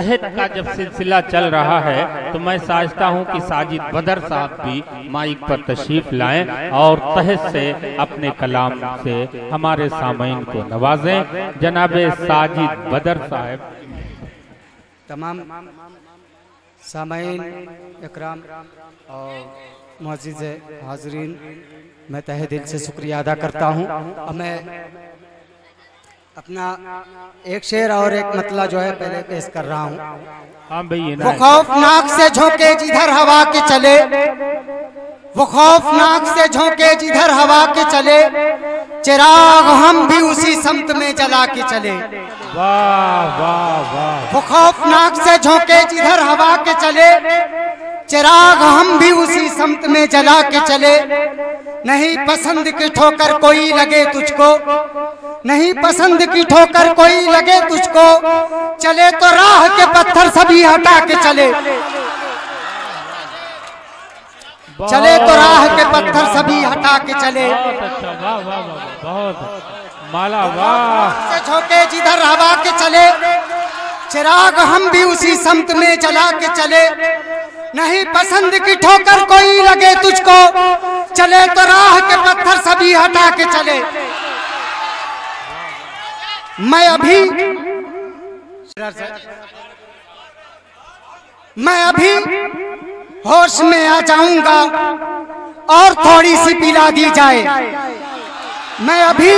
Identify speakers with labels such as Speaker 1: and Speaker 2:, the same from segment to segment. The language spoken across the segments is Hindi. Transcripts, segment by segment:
Speaker 1: तहत का जब सिलसिला चल रहा है तो मैं समझता हूं कि साजिद बदर साहब भी माइक पर तशरीफ लाएं और तहत से अपने कलाम से हमारे सामईन को नवाजें। जनाबे साजिद बदर साहब।
Speaker 2: तमाम सामईन इकराम और मुअज़्ज़िज़ हाज़रीन, मैं तहे दिल से शुक्रिया अदा करता हूँ। और मैं अपना एक शेर और एक मतला जो है पहले पेश कर रहा हूँ।
Speaker 1: हाँ भैया।
Speaker 2: वो खौफनाक से झोंके जिधर हवा के चले, वो खौफनाक से झोंके जिधर हवा के चले, चिराग हम भी उसी समत में जला के चले।
Speaker 1: वाह वाह वाह।
Speaker 2: वो खौफनाक से झोंके जिधर हवा के चले, चिराग हम भी उसी समत में जला के चले। नहीं पसंद की ठोकर कोई लगे तुझको, नहीं पसंद की ठोकर कोई लगे तुझको, चले तो राह के पत्थर सभी हटा के चले, चले तो राह के पत्थर सभी हटा के चले।
Speaker 1: बहुत अच्छा, वाह वाह वाह, बहुत माला वाह।
Speaker 2: से झोंके जिधर हवा के चले, चिराग हम भी उसी समत में जला के चले। नहीं पसंद की ठोकर कोई लगे तुझको, चले तो राह के पत्थर सभी हटा के चले। मैं अभी होश में आ जाऊंगा और थोड़ी सी पिला दी जाए। मैं अभी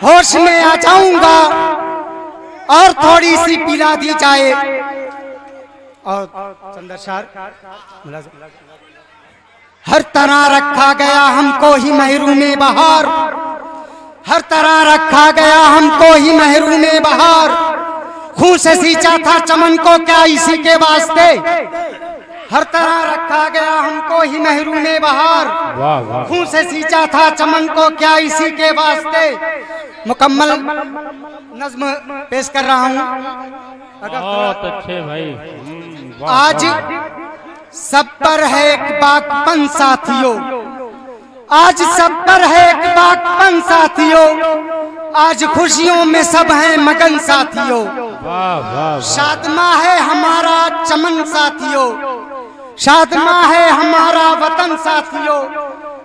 Speaker 2: होश में आ जाऊंगा और थोड़ी सी पिला दी जाए। और चंद्रशार, हर तरह रखा गया हमको ही महरूम बहार, हर तरह रखा गया हमको ही महरूम बहार। खून से सींचा था चमन को क्या इसी के वास्ते, हर तरह रखा गया हमको ही महरूम बहार। खून से सींचा था चमन को क्या इसी के वास्ते। मुकम्मल नज्म पेश कर रहा हूँ।
Speaker 1: बहुत अच्छे भाई।
Speaker 2: आज सब पर है एक बागपन साथियों, आज सब पर है एक बागपन साथियों, आज खुशियों में सब हैं मगन साथियों। शादमा है हमारा चमन साथियों, शादमा है हमारा वतन साथियों,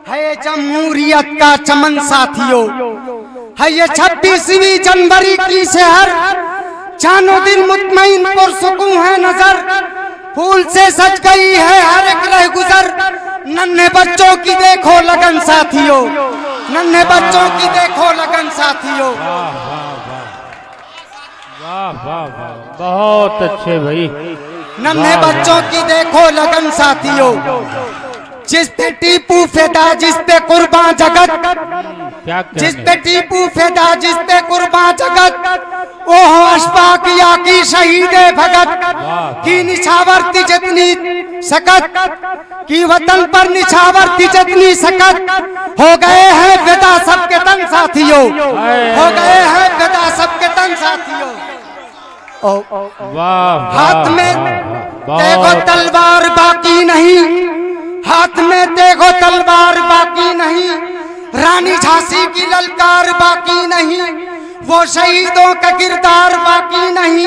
Speaker 2: है जमहूरियत का चमन साथियों। है ये 26वीं जनवरी की शहर, जानो दिन मुतमईन पुरसुकून है नजर। फूल से सज गई है हर एक रह गुजर, नन्हे बच्चों की देखो लगन साथियों, नन्हे बच्चों की देखो लगन साथियों।
Speaker 1: वाह वाह वाह, बहुत अच्छे भाई।
Speaker 2: नन्हे बच्चों की देखो लगन साथियों। जिस पे टीपू फेदा जिस पे कुर्बान जगत, जिस पे टीपू फेदा जिस पे कुर्बान जगत, ओ अशफाक या की शहीद भगत की निछावरती जितनी सकत, की वतन पर निछावरती जितनी सकत। हो गए हैं फिदा सबके तन साथियों, हो गए हैं फिदा सबके तन साथियों। हाथ में देखो तलवार बाकी नहीं, हाथ में देखो तलवार बाकी नहीं, रानी झांसी की ललकार बाकी नहीं, वो शहीदों का किरदार बाकी नहीं।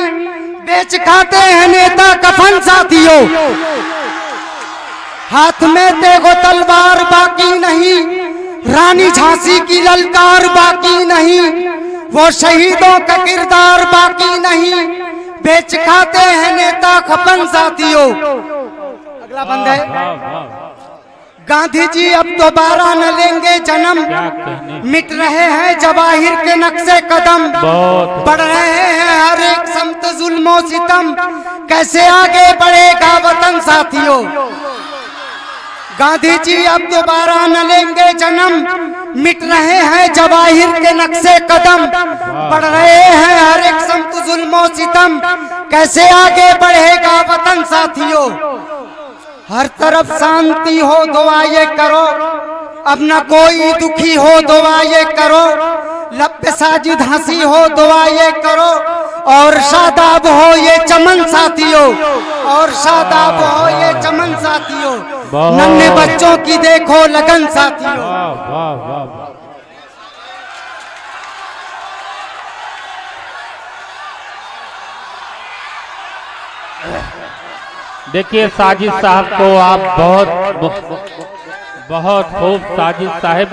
Speaker 2: बेच खाते हैं नेता कफन साथियों, हाथ में देखो तलवार बाकी नहीं, रानी झांसी की ललकार बाकी नहीं, वो शहीदों का किरदार बाकी नहीं। बेच खाते हैं नेता कफन साथियों। अगला बंद है। गांधी जी अब दोबारा न लेंगे जन्म, मिट रहे हैं जवाहिर के नक्शे कदम, बढ़ रहे हैं हर एक समत जुल्म और सितम, कैसे आगे बढ़ेगा वतन साथियों। गांधी जी अब दोबारा न लेंगे जन्म, मिट रहे हैं जवाहिर के नक्शे कदम, बढ़ रहे हैं हर एक समत जुल्म और सितम, कैसे आगे बढ़ेगा वतन साथियों। हर तरफ शांति हो दुआ ये करो, अब न कोई दुखी हो दुआ ये करो, लब पे साजिद हंसी हो दुआ ये करो, और शादाब हो ये चमन साथियों, और शादाब हो ये चमन साथियों। नन्हे बच्चों की देखो लगन साथियों।
Speaker 1: देखिए साजिद साहब को आप बहुत खूब। साजिद साहब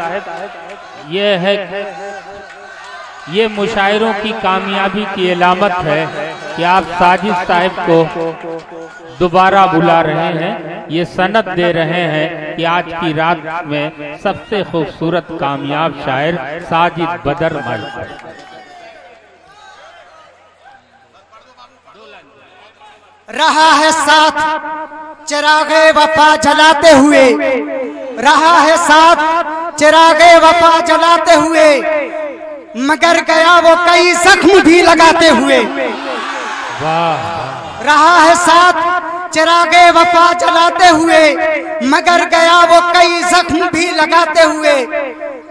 Speaker 1: ये मुशायरों की कामयाबी की अलामत है कि आप साजिद साहब को दोबारा बुला रहे हैं। ये सनद दे रहे हैं कि आज की रात में सबसे खूबसूरत कामयाब शायर साजिद बदर माइक
Speaker 2: रहा है साथ चिरागे वफा जलाते हुए, रहा है साथ चिरागे वफा जलाते हुए, मगर गया वो कई जख्म भी लगाते हुए। रहा है साथ चिरागे वफा जलाते हुए, मगर गया वो कई जख्म भी लगाते हुए।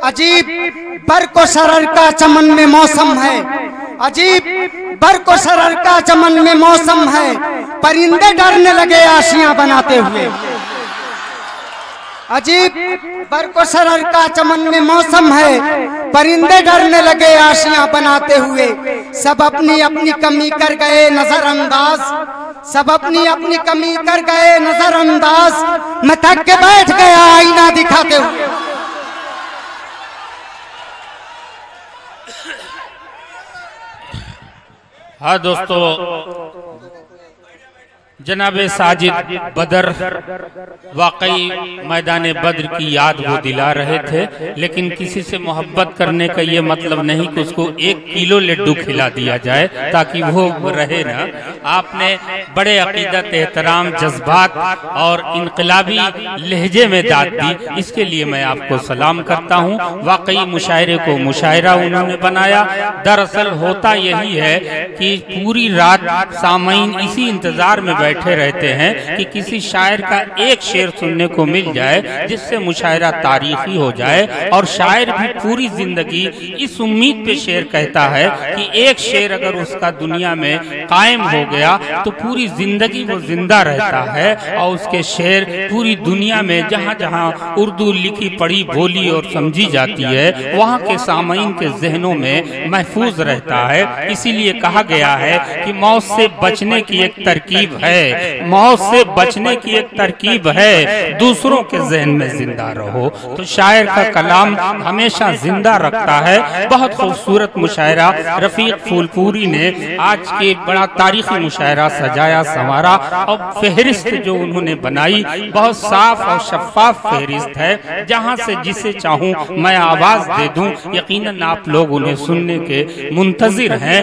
Speaker 2: अजीब बरको सरर का चमन में मौसम है, अजीब बरको सरर का चमन में मौसम है, परिंदे डरने लगे आशियां बनाते हुए। अजीब बरको सरर का चमन में मौसम है, परिंदे डरने लगे आशियां बनाते हुए। सब अपनी अपनी कमी कर गए नजरअंदाज, सब अपनी अपनी कमी कर गए नजरअंदाज, मैं थक के बैठ गया आईना दिखाते हुए।
Speaker 1: हाँ दोस्तों, जनाबे साजिद बदर वाकई मैदान बद्र की याद वो दिला रहे थे, लेकिन किसी से मोहब्बत करने का ये मतलब नहीं कि उसको 1 किलो लड्डू खिला दिया जाए ताकि वो रहे ना। आपने बड़े अकीदत, एहतराम, जज्बात और इनकलाबी लहजे में दाद दी, इसके लिए मैं आपको सलाम करता हूँ। वाकई मुशायरे को मुशायरा उन्होंने बनाया। दरअसल होता यही है कि पूरी रात सामईन इसी इंतजार में बैठे रहते हैं कि किसी शायर का एक शेर सुनने को मिल जाए जिससे मुशायरा तारीखी हो जाए। और शायर भी पूरी जिंदगी इस उम्मीद पे शेर कहता है कि एक शेर अगर उसका दुनिया में कायम हो गया तो पूरी जिंदगी वो जिंदा रहता है और उसके शेर पूरी दुनिया में जहाँ जहाँ उर्दू लिखी पढ़ी बोली और समझी जाती है वहाँ के सामईन के जहनों में महफूज रहता है। इसीलिए कहा गया है कि मौत से बचने की एक तरकीब है, मौत से बचने की एक तरकीब है, दूसरों के जहन में जिंदा रहो। तो शायर का कलाम हमेशा जिंदा रखता है। बहुत खूबसूरत मुशायरा रफीक फूलपुरी ने आज के बड़ा तारीखी मुशायरा सजाया संवारा, और फहरिस्त जो उन्होंने बनाई बहुत साफ और शफाफ फहरिस्त है, जहां से जिसे चाहूं मैं आवाज दे दूं। यकीनन आप लोग उन्हें सुनने के मुंतजिर हैं।